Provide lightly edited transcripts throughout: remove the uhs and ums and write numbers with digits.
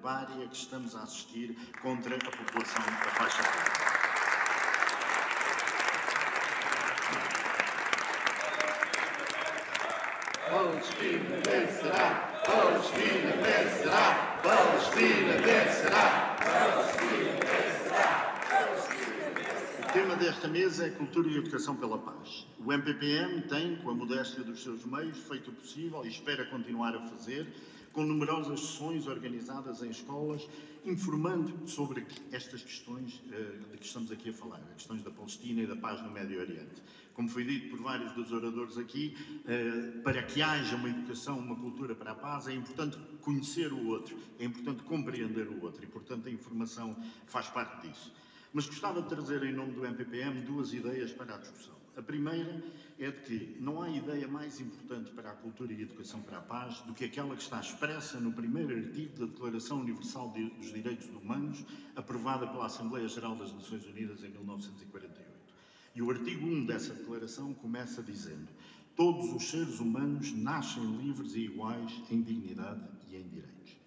barbárie que estamos a assistir contra a população da faixa de Gaza. Palestina vencerá! Palestina vencerá! Palestina vencerá! Palestina vencerá! O tema desta mesa é Cultura e Educação pela Paz. O MPPM tem, com a modéstia dos seus meios, feito o possível e espera continuar a fazer, com numerosas sessões organizadas em escolas, informando sobre estas questões de que estamos aqui a falar, as questões da Palestina e da paz no Médio Oriente. Como foi dito por vários dos oradores aqui, para que haja uma educação, uma cultura para a paz, é importante conhecer o outro, é importante compreender o outro e, portanto, a informação faz parte disso. Mas gostava de trazer, em nome do MPPM, duas ideias para a discussão. A primeira é de que não há ideia mais importante para a cultura e a educação para a paz do que aquela que está expressa no primeiro artigo da Declaração Universal dos Direitos Humanos, aprovada pela Assembleia Geral das Nações Unidas em 1948. E o artigo 1 dessa declaração começa dizendo: todos os seres humanos nascem livres e iguais em dignidade e em direitos.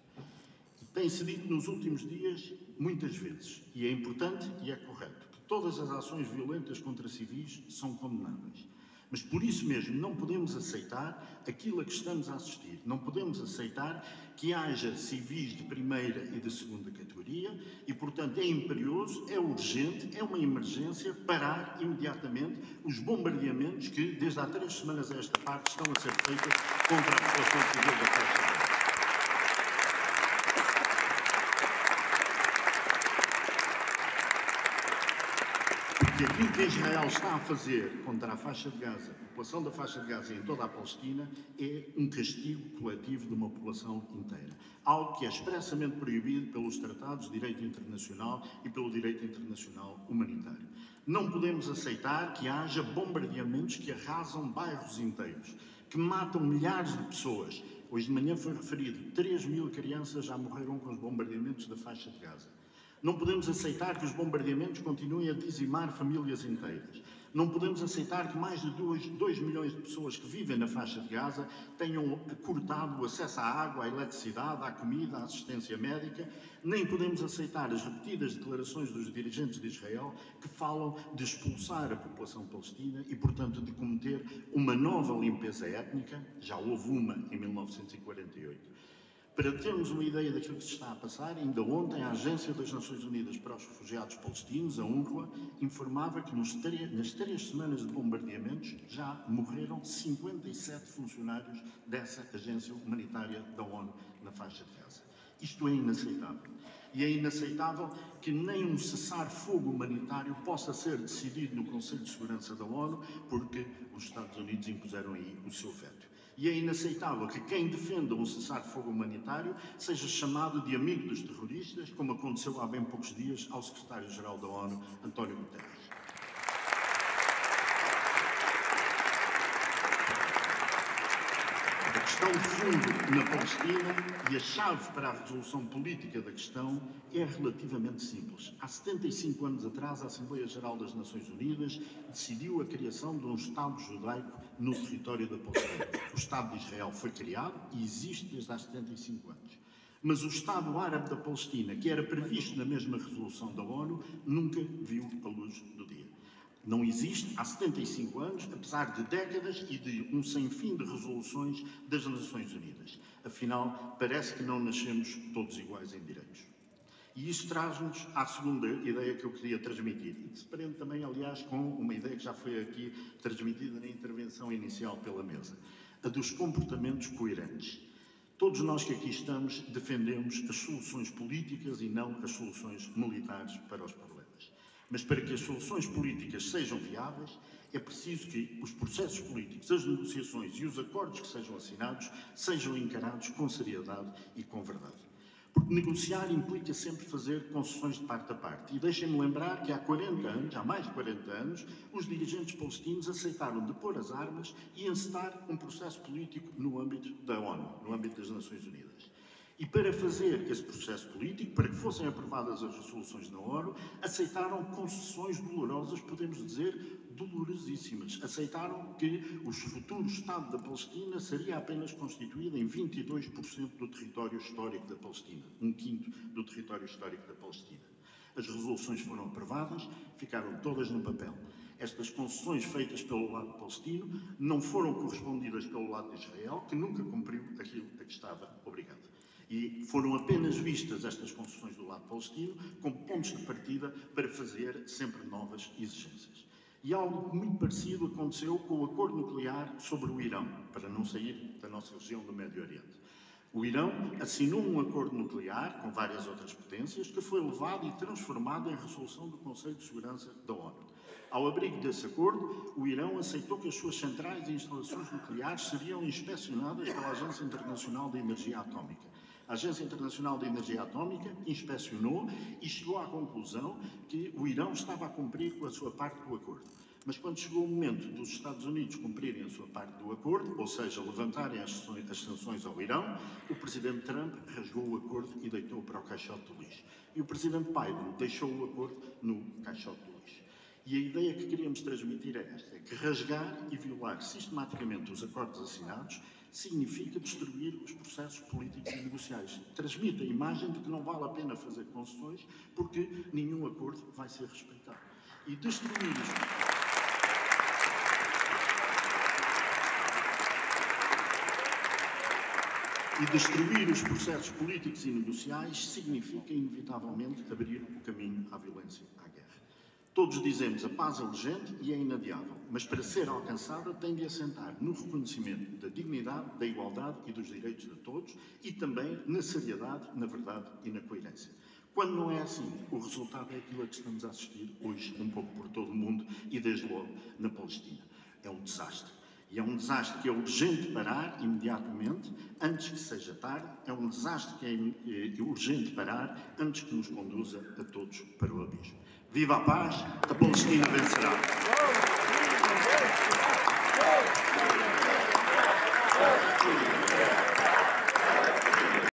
E tem-se dito nos últimos dias, muitas vezes, e é importante e é correto, que todas as ações violentas contra civis são condenáveis. Mas por isso mesmo não podemos aceitar aquilo a que estamos a assistir. Não podemos aceitar que haja civis de primeira e de segunda categoria e, portanto, é imperioso, é urgente, é uma emergência parar imediatamente os bombardeamentos que, desde há 3 semanas a esta parte, estão a ser feitos contra a população civil da faixa de Gaza. E aquilo que Israel está a fazer contra a faixa de Gaza, a população da faixa de Gaza e em toda a Palestina, é um castigo coletivo de uma população inteira. Algo que é expressamente proibido pelos tratados de direito internacional e pelo direito internacional humanitário. Não podemos aceitar que haja bombardeamentos que arrasam bairros inteiros, que matam milhares de pessoas. Hoje de manhã foi referido, 3.000 crianças já morreram com os bombardeamentos da faixa de Gaza. Não podemos aceitar que os bombardeamentos continuem a dizimar famílias inteiras. Não podemos aceitar que mais de 2 milhões de pessoas que vivem na faixa de Gaza tenham cortado o acesso à água, à eletricidade, à comida, à assistência médica. Nem podemos aceitar as repetidas declarações dos dirigentes de Israel que falam de expulsar a população palestina e, portanto, de cometer uma nova limpeza étnica. Já houve uma em 1948. Para termos uma ideia daquilo que se está a passar, ainda ontem a Agência das Nações Unidas para os Refugiados Palestinos, a UNRWA, informava que nas 3 semanas de bombardeamentos já morreram 57 funcionários dessa agência humanitária da ONU na faixa de Gaza. Isto é inaceitável. E é inaceitável que nem um cessar-fogo humanitário possa ser decidido no Conselho de Segurança da ONU, porque os Estados Unidos impuseram aí o seu veto. E é inaceitável que quem defenda um cessar-fogo humanitário seja chamado de amigo dos terroristas, como aconteceu há bem poucos dias ao secretário-geral da ONU, António Guterres. A questão de fundo na Palestina e a chave para a resolução política da questão é relativamente simples. Há 75 anos atrás, a Assembleia Geral das Nações Unidas decidiu a criação de um Estado judaico no território da Palestina. O Estado de Israel foi criado e existe desde há 75 anos. Mas o Estado Árabe da Palestina, que era previsto na mesma resolução da ONU, nunca viu a luz do dia. Não existe há 75 anos, apesar de décadas e de um sem fim de resoluções das Nações Unidas. Afinal, parece que não nascemos todos iguais em direitos. E isso traz-nos à segunda ideia que eu queria transmitir, e que se prende também, aliás, com uma ideia que já foi aqui transmitida na intervenção inicial pela mesa, a dos comportamentos coerentes. Todos nós que aqui estamos defendemos as soluções políticas e não as soluções militares para os problemas. Mas para que as soluções políticas sejam viáveis, é preciso que os processos políticos, as negociações e os acordos que sejam assinados sejam encarados com seriedade e com verdade. Porque negociar implica sempre fazer concessões de parte a parte. E deixem-me lembrar que há 40 anos, há mais de 40 anos, os dirigentes palestinos aceitaram depor as armas e encetar um processo político no âmbito da ONU, no âmbito das Nações Unidas. E para fazer esse processo político, para que fossem aprovadas as resoluções na ONU, aceitaram concessões dolorosas, podemos dizer, dolorosíssimas. Aceitaram que o futuro Estado da Palestina seria apenas constituído em 22% do território histórico da Palestina, 1/5 do território histórico da Palestina. As resoluções foram aprovadas, ficaram todas no papel. Estas concessões feitas pelo lado palestino não foram correspondidas pelo lado de Israel, que nunca cumpriu aquilo a que estava obrigado. E foram apenas vistas estas concessões do lado palestino como pontos de partida para fazer sempre novas exigências. E algo muito parecido aconteceu com o acordo nuclear sobre o Irão, para não sair da nossa região do Médio Oriente. O Irão assinou um acordo nuclear com várias outras potências que foi levado e transformado em resolução do Conselho de Segurança da ONU. Ao abrigo desse acordo, o Irão aceitou que as suas centrais e instalações nucleares seriam inspecionadas pela Agência Internacional de Energia Atómica. A Agência Internacional de Energia Atómica inspecionou e chegou à conclusão que o Irão estava a cumprir com a sua parte do acordo. Mas quando chegou o momento dos Estados Unidos cumprirem a sua parte do acordo, ou seja, levantarem as sanções ao Irão, o presidente Trump rasgou o acordo e deitou para o caixote do lixo. E o presidente Biden deixou o acordo no caixote do lixo. E a ideia que queríamos transmitir é esta, é que rasgar e violar sistematicamente os acordos assinados significa destruir os processos políticos e negociais. Transmite a imagem de que não vale a pena fazer concessões porque nenhum acordo vai ser respeitado. E destruir os processos políticos e negociais significa, inevitavelmente, abrir o caminho à violência, à guerra. Todos dizemos a paz é urgente e é inadiável, mas para ser alcançada tem de assentar no reconhecimento da dignidade, da igualdade e dos direitos de todos e também na seriedade, na verdade e na coerência. Quando não é assim, o resultado é aquilo a que estamos a assistir hoje, um pouco por todo o mundo e desde logo na Palestina. É um desastre. E é um desastre que é urgente parar imediatamente, antes que seja tarde. É um desastre que é urgente parar, antes que nos conduza a todos para o abismo. Viva a paz, a Palestina vencerá!